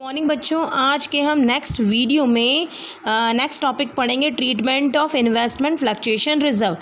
Morning बच्चों, आज के हम नेक्स्ट वीडियो में नेक्स्ट टॉपिक पढ़ेंगे treatment of investment fluctuation reserve.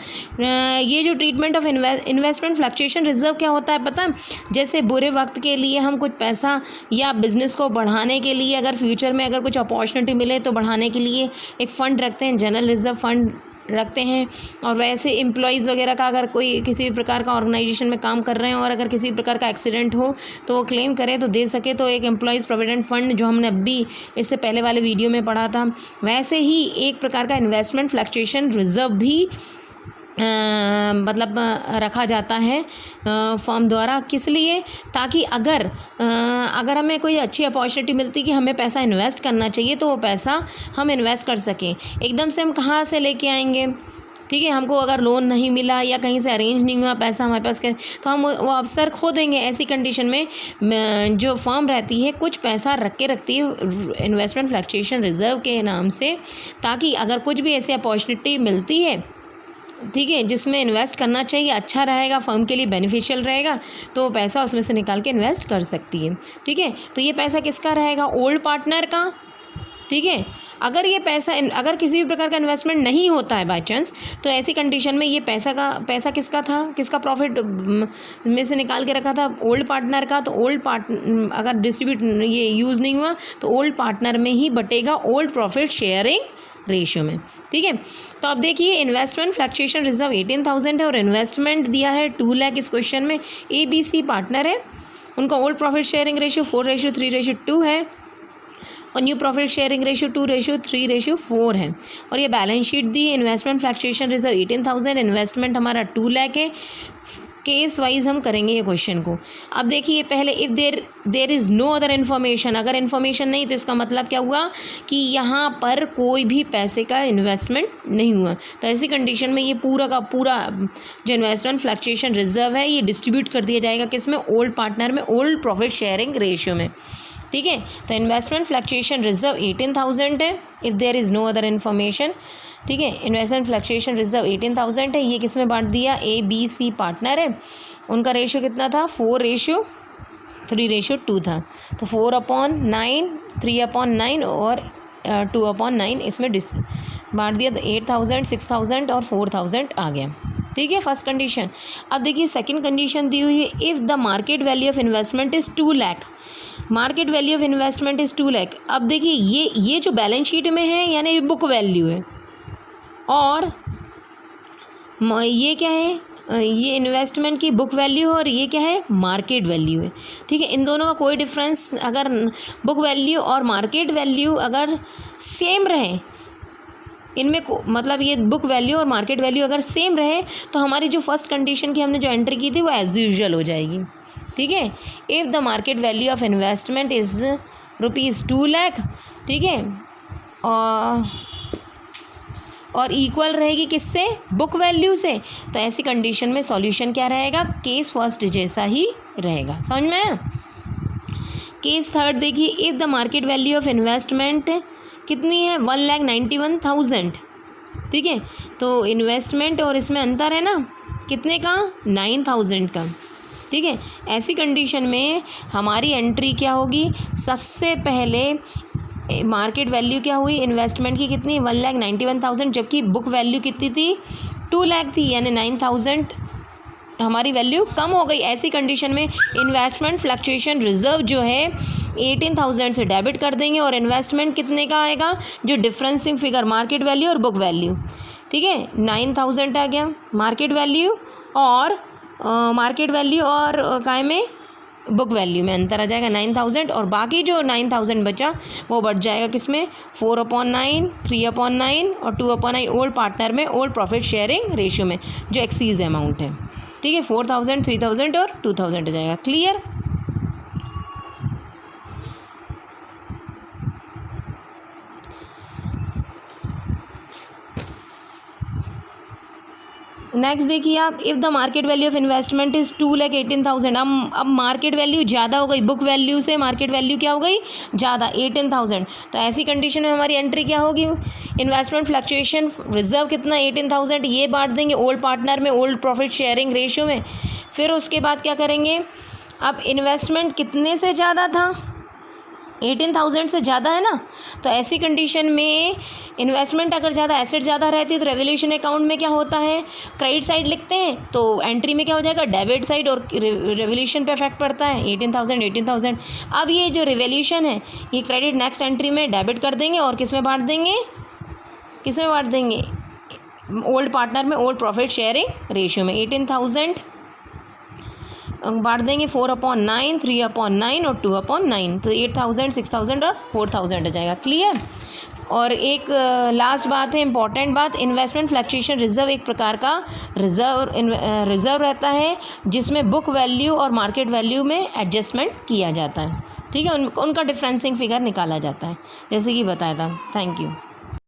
ये जो treatment of investment fluctuation reserve क्या होता है पता है? जैसे बुरे वक्त के लिए हम कुछ पैसा या बिज़नेस को बढ़ाने के लिए, अगर फ्यूचर में अगर कुछ अपॉर्चुनिटी मिले तो बढ़ाने के लिए एक फ़ंड रखते हैं, जनरल रिजर्व फंड रखते हैं। और वैसे एम्प्लॉयज़ वगैरह का अगर कोई किसी भी प्रकार का ऑर्गेनाइजेशन में काम कर रहे हैं और अगर किसी भी प्रकार का एक्सीडेंट हो तो वो क्लेम करे तो दे सके, तो एक एम्प्लॉयज़ प्रोविडेंट फंड जो हमने अभी इससे पहले वाले वीडियो में पढ़ा था, वैसे ही एक प्रकार का इन्वेस्टमेंट फ्लक्चुएशन रिजर्व भी मतलब रखा जाता है फर्म द्वारा। किस लिए? ताकि अगर हमें कोई अच्छी अपॉर्चुनिटी मिलती कि हमें पैसा इन्वेस्ट करना चाहिए तो वो पैसा हम इन्वेस्ट कर सकें। एकदम से हम कहाँ से लेके आएंगे? ठीक है, हमको अगर लोन नहीं मिला या कहीं से अरेंज नहीं हुआ पैसा हमारे पास तो हम वो अवसर खो देंगे। ऐसी कंडीशन में जो फर्म रहती है कुछ पैसा रखती है इन्वेस्टमेंट फ्लक्चुएशन रिजर्व के नाम से, ताकि अगर कुछ भी ऐसी अपॉर्चुनिटी मिलती है, ठीक है, जिसमें इन्वेस्ट करना चाहिए, अच्छा रहेगा, फर्म के लिए बेनिफिशियल रहेगा, तो वो पैसा उसमें से निकाल के इन्वेस्ट कर सकती है। ठीक है, तो ये पैसा किसका रहेगा? ओल्ड पार्टनर का। ठीक है, अगर ये पैसा अगर किसी भी प्रकार का इन्वेस्टमेंट नहीं होता है बाय चांस, तो ऐसी कंडीशन में ये पैसा किसका था, किसका प्रॉफिट में से निकाल के रखा था? ओल्ड पार्टनर का। तो ओल्ड पार्टनर अगर डिस्ट्रीब्यूट ये यूज़ नहीं हुआ तो ओल्ड पार्टनर में ही बटेगा ओल्ड प्रॉफिट शेयरिंग रेशियो में। ठीक है, तो अब देखिए इन्वेस्टमेंट फ्लक्चुएशन रिजर्व 18,000 है और इन्वेस्टमेंट दिया है 2 लाख। इस क्वेश्चन में ABC पार्टनर है, उनका ओल्ड प्रॉफिट शेयरिंग रेशियो 4:3:2 है और न्यू प्रॉफिट शेयरिंग रेशियो 2:3:4 है। और ये बैलेंस शीट दी है। इन्वेस्टमेंट फ्लक्चुएशन रिजर्व 18,000, इन्वेस्टमेंट हमारा 2 लाख है। केस वाइज हम करेंगे ये क्वेश्चन को। अब देखिए पहले if there is no other information, अगर इन्फॉर्मेशन नहीं तो इसका मतलब क्या हुआ कि यहाँ पर कोई भी पैसे का इन्वेस्टमेंट नहीं हुआ। तो ऐसी कंडीशन में ये पूरा का पूरा जो इन्वेस्टमेंट फ्लक्चुएशन रिजर्व है ये डिस्ट्रीब्यूट कर दिया जाएगा किसमें? ओल्ड पार्टनर में, ओल्ड प्रॉफिट शेयरिंग रेशियो में। ठीक है, तो इन्वेस्टमेंट फ्लक्चुएशन रिजर्व 18,000 है if there is no other information. ठीक है, इन्वेस्टमेंट फ्लक्चुएशन रिजर्व 18,000 है। ये किसमें बांट दिया? ABC पार्टनर है, उनका रेशियो कितना था? 4:3:2 था। तो 4/9, 3/9 और 2/9 इसमें बांट दिया, तो 8,000, 6,000 और 4,000 आ गया। ठीक है, फर्स्ट कंडीशन। अब देखिए सेकंड कंडीशन दी हुई है, if the market value of investment is 2 lakh. Market value of investment is 2 lakh. अब देखिए ये जो बैलेंस शीट में है यानी बुक वैल्यू है, और ये क्या है? ये इन्वेस्टमेंट की बुक वैल्यू है और ये क्या है? मार्केट वैल्यू है। ठीक है, इन दोनों का कोई डिफरेंस, अगर बुक वैल्यू और मार्केट वैल्यू अगर सेम रहे, इनमें मतलब ये बुक वैल्यू और मार्केट वैल्यू अगर सेम रहे तो हमारी जो फर्स्ट कंडीशन की हमने जो एंट्री की थी वो एज यूजुअल हो जाएगी। ठीक है, if the market value of investment is ₹2 lakh, ठीक है, और इक्वल रहेगी किससे? बुक वैल्यू से। तो ऐसी कंडीशन में सॉल्यूशन क्या रहेगा? केस फर्स्ट जैसा ही रहेगा। समझ में आया? केस थर्ड देखिए, if the market value of investment कितनी है? 1,91,000। ठीक है, तो इन्वेस्टमेंट और इसमें अंतर है ना, कितने का? 9,000 का। ठीक है, ऐसी कंडीशन में हमारी एंट्री क्या होगी? सबसे पहले मार्केट वैल्यू क्या हुई इन्वेस्टमेंट की? कितनी? 1,91,000, जबकि बुक वैल्यू कितनी थी? 2 लाख थी, यानी 9,000 हमारी वैल्यू कम हो गई। ऐसी कंडीशन में इन्वेस्टमेंट फ्लक्चुएशन रिजर्व जो है 18,000 से डेबिट कर देंगे और इन्वेस्टमेंट कितने का आएगा? जो डिफरेंसिंग फिगर मार्केट वैल्यू और बुक वैल्यू, ठीक है, 9,000 आ गया मार्केट वैल्यू और काय में बुक वैल्यू में अंतर आ जाएगा 9,000, और बाकी जो 9,000 बचा वो बढ़ जाएगा किसमें? 4/9, 3/9 और 2/9 ओल्ड पार्टनर में, ओल्ड प्रॉफिट शेयरिंग रेशियो में, जो एक्सीज अमाउंट है। ठीक है, 4,000, 3,000 और 2,000 आ जाएगा। क्लियर? नेक्स्ट देखिए आप, if the market value of investment is 2,18,000। अब मार्केट वैल्यू ज़्यादा हो गई, बुक वैल्यू से मार्केट वैल्यू क्या हो गई? ज़्यादा, 18,000। तो ऐसी कंडीशन में हमारी एंट्री क्या होगी? इन्वेस्टमेंट फ्लक्चुएशन रिजर्व कितना? 18,000, ये बांट देंगे ओल्ड पार्टनर में, ओल्ड प्रॉफिट शेयरिंग रेशियो में। फिर उसके बाद क्या करेंगे? अब इन्वेस्टमेंट कितने से ज़्यादा था? 18,000 से ज़्यादा है ना, तो ऐसी कंडीशन में इन्वेस्टमेंट अगर ज़्यादा, एसेट ज़्यादा रहती है तो रेवोल्यूशन अकाउंट में क्या होता है, क्रेडिट साइड लिखते हैं तो एंट्री में क्या हो जाएगा, डेबिट साइड, और रेवोल्यूशन पे इफेक्ट पड़ता है 18,000। अब ये जो रेवोल्यूशन है ये क्रेडिट नेक्स्ट एंट्री में डेबिट कर देंगे और किस में बांट देंगे, ओल्ड पार्टनर में, ओल्ड प्रॉफिट शेयरिंग रेशियो में। 18,000 बांट देंगे 4/9, 3/9 और 2/9, तो 8,000, 6,000 और 4,000 हो जाएगा। क्लियर। और एक लास्ट बात है, इंपॉर्टेंट बात, इन्वेस्टमेंट फ्लक्चुएशन रिजर्व एक प्रकार का रिजर्व रहता है जिसमें बुक वैल्यू और मार्केट वैल्यू में एडजस्टमेंट किया जाता है। ठीक है, उनका डिफरेंसिंग फिगर निकाला जाता है, जैसे कि बताया था। Thank you.